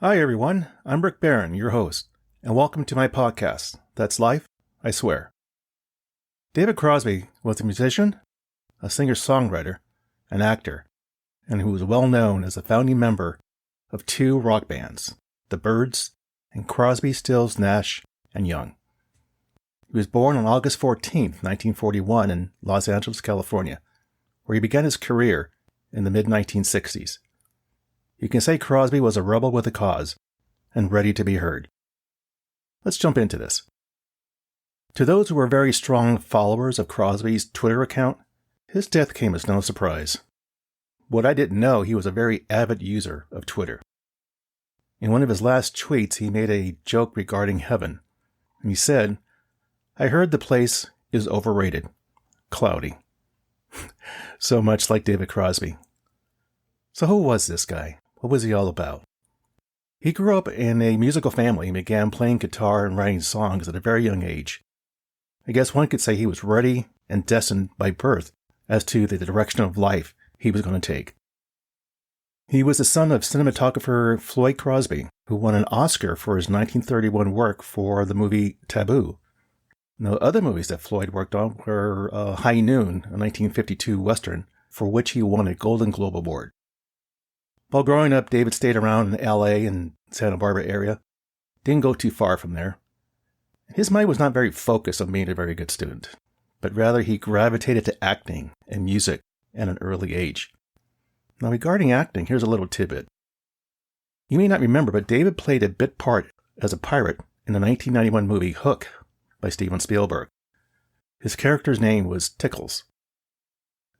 Hi everyone, I'm Rick Barron, your host, and welcome to my podcast, That's Life, I Swear. David Crosby was a musician, a singer-songwriter, an actor, and who was well known as a founding member of two rock bands, the Byrds and Crosby, Stills, Nash and Young. He was born on August 14, 1941 in Los Angeles, California, where he began his career in the mid-1960s. You can say Crosby was a rebel with a cause and ready to be heard. Let's jump into this. To those who were very strong followers of Crosby's Twitter account, his death came as no surprise. What I didn't know, he was a very avid user of Twitter. In one of his last tweets, he made a joke regarding heaven. And he said, "I heard the place is overrated. Cloudy." So much like David Crosby. So who was this guy? What was he all about? He grew up in a musical family and began playing guitar and writing songs at a very young age. I guess one could say he was ready and destined by birth as to the direction of life he was going to take. He was the son of cinematographer Floyd Crosby, who won an Oscar for his 1931 work for the movie Taboo. Now, other movies that Floyd worked on were High Noon, a 1952 Western, for which he won a Golden Globe Award. While growing up, David stayed around in LA and Santa Barbara area. Didn't go too far from there. His mind was not very focused on being a very good student, but rather he gravitated to acting and music at an early age. Now, regarding acting, here's a little tidbit. You may not remember, but David played a bit part as a pirate in the 1991 movie Hook by Steven Spielberg. His character's name was Tickles.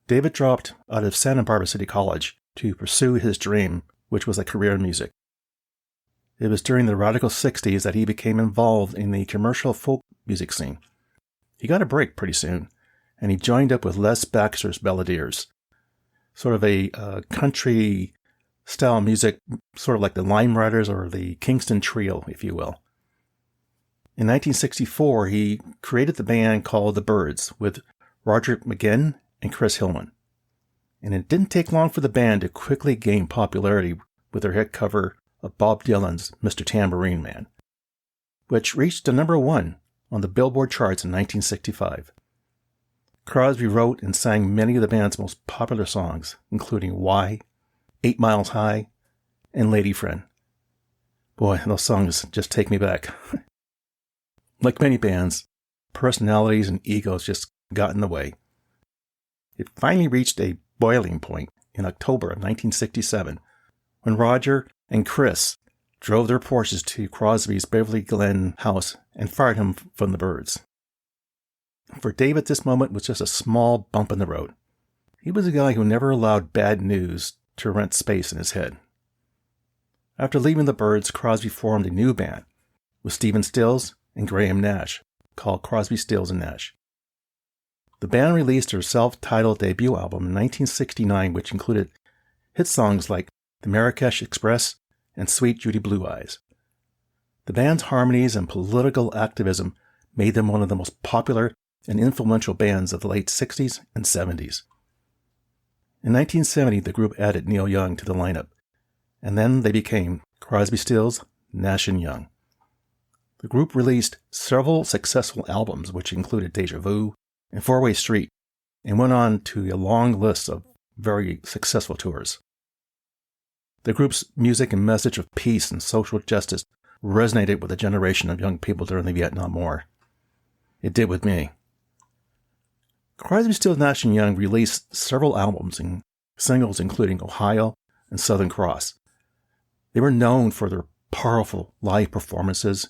David dropped out of Santa Barbara City College to pursue his dream, which was a career in music. It was during the radical 60s that he became involved in the commercial folk music scene. He got a break pretty soon, and he joined up with Les Baxter's Balladeers, sort of a country-style music, sort of like the Lime Riders or the Kingston Trio, if you will. In 1964, he created the band called the Byrds with Roger McGinn and Chris Hillman. And it didn't take long for the band to quickly gain popularity with their hit cover of Bob Dylan's Mr. Tambourine Man, which reached the number 1 on the Billboard charts in 1965. Crosby wrote and sang many of the band's most popular songs, including Why, 8 Miles High, and Lady Friend. Boy, those songs just take me back. Like many bands, personalities and egos just got in the way. It finally reached a boiling point in October of 1967 when Roger and Chris drove their Porsches to Crosby's Beverly Glen house and fired him from the Byrds. For David, this moment was just a small bump in the road. He was a guy who never allowed bad news to rent space in his head. After leaving the Byrds, Crosby formed a new band with Stephen Stills and Graham Nash called Crosby, Stills and Nash. The band released their self-titled debut album in 1969, which included hit songs like The Marrakesh Express and Sweet Judy Blue Eyes. The band's harmonies and political activism made them one of the most popular and influential bands of the late 60s and 70s. In 1970, the group added Neil Young to the lineup, and then they became Crosby, Stills, Nash and Young. The group released several successful albums, which included Deja Vu and Four-Way Street, and went on to a long list of very successful tours. The group's music and message of peace and social justice resonated with a generation of young people during the Vietnam War. It did with me. Crosby, Stills, Nash and Young released several albums and singles including Ohio and Southern Cross. They were known for their powerful live performances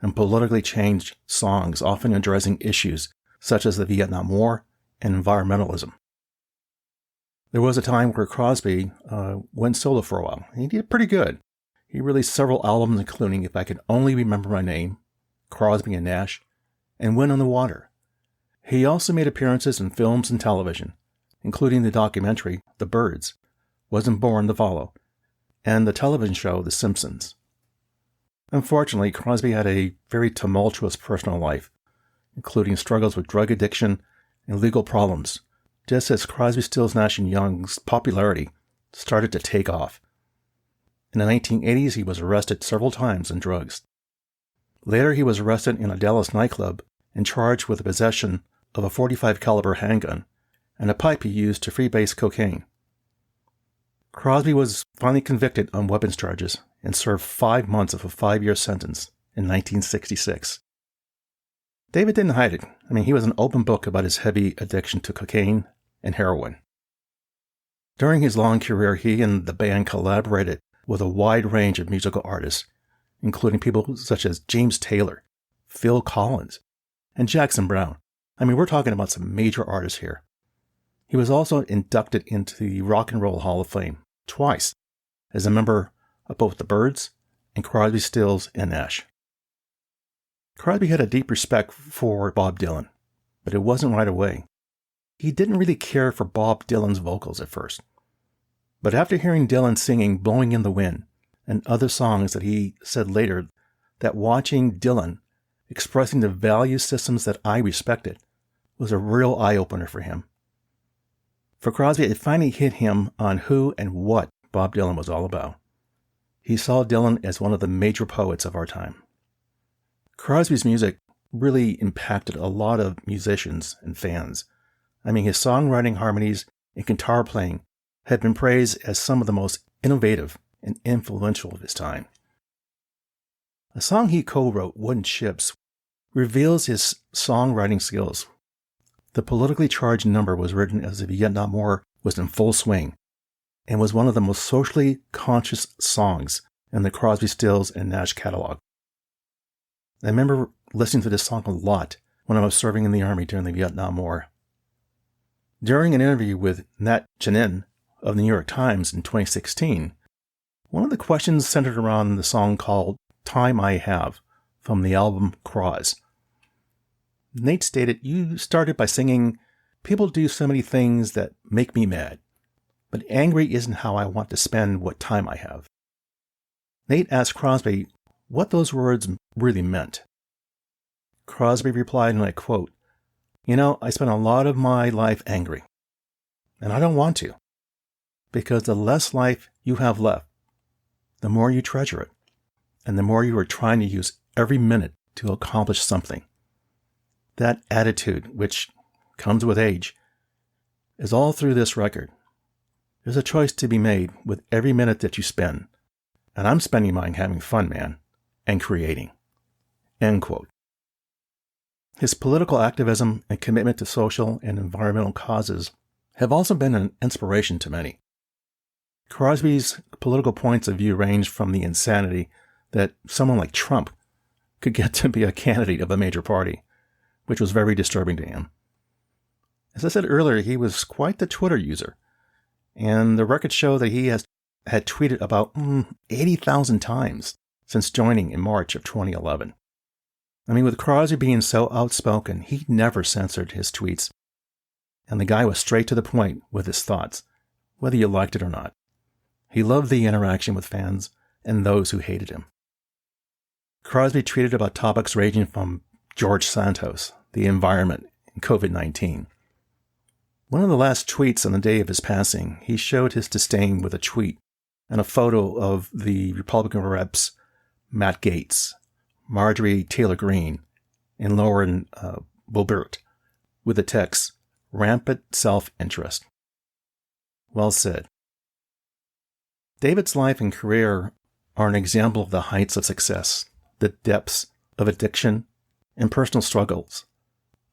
and politically changed songs, often addressing issues such as the Vietnam War and environmentalism. There was a time where Crosby went solo for a while. He did pretty good. He released several albums, including If I Could Only Remember My Name, Crosby and Nash, and Wind on the Water. He also made appearances in films and television, including the documentary The Byrds, Wasn't Born to Follow, and the television show The Simpsons. Unfortunately, Crosby had a very tumultuous personal life, including struggles with drug addiction and legal problems, just as Crosby, Stills, Nash and Young's popularity started to take off. In the 1980s, he was arrested several times on drugs. Later, he was arrested in a Dallas nightclub and charged with the possession of a .45 caliber handgun and a pipe he used to freebase cocaine. Crosby was finally convicted on weapons charges and served 5 months of a 5-year sentence in 1966. David didn't hide it. He was an open book about his heavy addiction to cocaine and heroin. During his long career, he and the band collaborated with a wide range of musical artists, including people such as James Taylor, Phil Collins, and Jackson Browne. We're talking about some major artists here. He was also inducted into the Rock and Roll Hall of Fame twice as a member of both the Byrds and Crosby, Stills, and Nash. Crosby had a deep respect for Bob Dylan, but it wasn't right away. He didn't really care for Bob Dylan's vocals at first. But after hearing Dylan singing Blowing in the Wind and other songs that he said later that watching Dylan expressing the value systems that I respected was a real eye-opener for him. For Crosby, it finally hit him on who and what Bob Dylan was all about. He saw Dylan as one of the major poets of our time. Crosby's music really impacted a lot of musicians and fans. His songwriting, harmonies, and guitar playing have been praised as some of the most innovative and influential of his time. A song he co-wrote, Wooden Ships, reveals his songwriting skills. The politically charged number was written as the Vietnam War was in full swing and was one of the most socially conscious songs in the Crosby, Stills, and Nash catalog. I remember listening to this song a lot when I was serving in the Army during the Vietnam War. During an interview with Nash and Young of the New York Times in 2016, one of the questions centered around the song called Time I Have from the album Cross. Nate stated, "You started by singing, 'People do so many things that make me mad, but angry isn't how I want to spend what time I have.'" Nate asked Crosby what those words really meant. Crosby replied, and I quote, "I spent a lot of my life angry, and I don't want to, because the less life you have left, the more you treasure it, and the more you are trying to use every minute to accomplish something. That attitude, which comes with age, is all through this record. There's a choice to be made with every minute that you spend, and I'm spending mine having fun, man, and creating." End quote. His political activism and commitment to social and environmental causes have also been an inspiration to many. Crosby's political points of view range from the insanity that someone like Trump could get to be a candidate of a major party, which was very disturbing to him. As I said earlier, he was quite the Twitter user, and the records show that he had tweeted about 80,000 times since joining in March of 2011. With Crosby being so outspoken, he never censored his tweets, and the guy was straight to the point with his thoughts, whether you liked it or not. He loved the interaction with fans and those who hated him. Crosby tweeted about topics ranging from George Santos, the environment, and COVID-19. One of the last tweets on the day of his passing, he showed his disdain with a tweet and a photo of the Republican reps Matt Gaetz, Marjorie Taylor Greene, and Lauren Boebert, with the text, "Rampant self-interest." Well said. David's life and career are an example of the heights of success, the depths of addiction and personal struggles,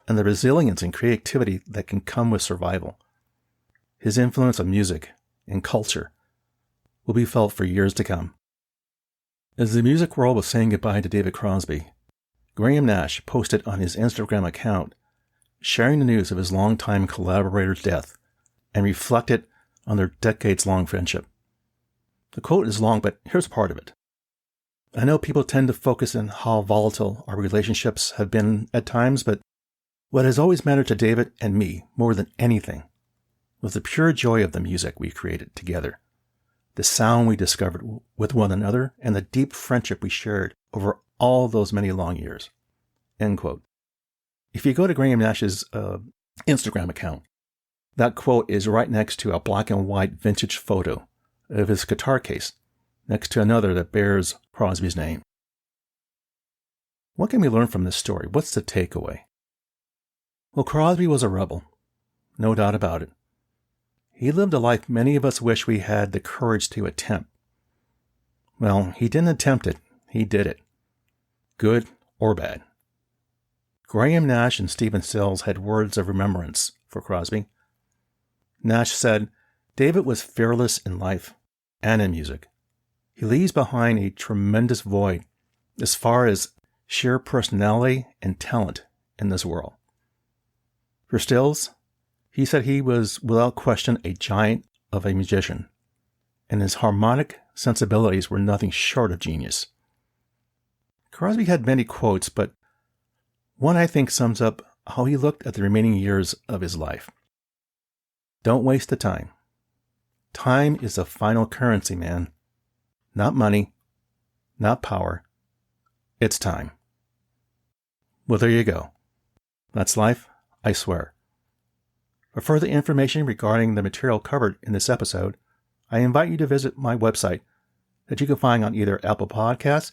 and the resilience and creativity that can come with survival. His influence on music and culture will be felt for years to come. As the music world was saying goodbye to David Crosby, Graham Nash posted on his Instagram account sharing the news of his longtime collaborator's death and reflected on their decades-long friendship. The quote is long, but here's part of it. "I know people tend to focus on how volatile our relationships have been at times, but what has always mattered to David and me more than anything was the pure joy of the music we created together, the sound we discovered with one another, and the deep friendship we shared over all those many long years." End quote. If you go to Graham Nash's Instagram account, that quote is right next to a black and white vintage photo of his guitar case. next to another that bears Crosby's name. What can we learn from this story? What's the takeaway? Well, Crosby was a rebel, no doubt about it. He lived a life many of us wish we had the courage to attempt. Well, he didn't attempt it, he did it. Good or bad. Graham Nash and Stephen Stills had words of remembrance for Crosby. Nash said, "David was fearless in life and in music. He leaves behind a tremendous void as far as sheer personality and talent in this world." For Stills, he said he was without question a giant of a musician, and his harmonic sensibilities were nothing short of genius. Crosby had many quotes, but one I think sums up how he looked at the remaining years of his life. "Don't waste the time. Time is the final currency, man. Not money, not power. It's time." Well, there you go. That's life, I swear. For further information regarding the material covered in this episode, I invite you to visit my website that you can find on either Apple Podcasts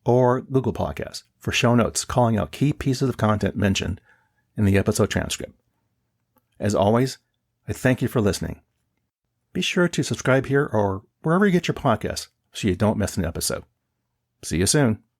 or Google Podcasts for show notes calling out key pieces of content mentioned in the episode transcript. As always, I thank you for listening. Be sure to subscribe here or wherever you get your podcasts so you don't miss an episode. See you soon.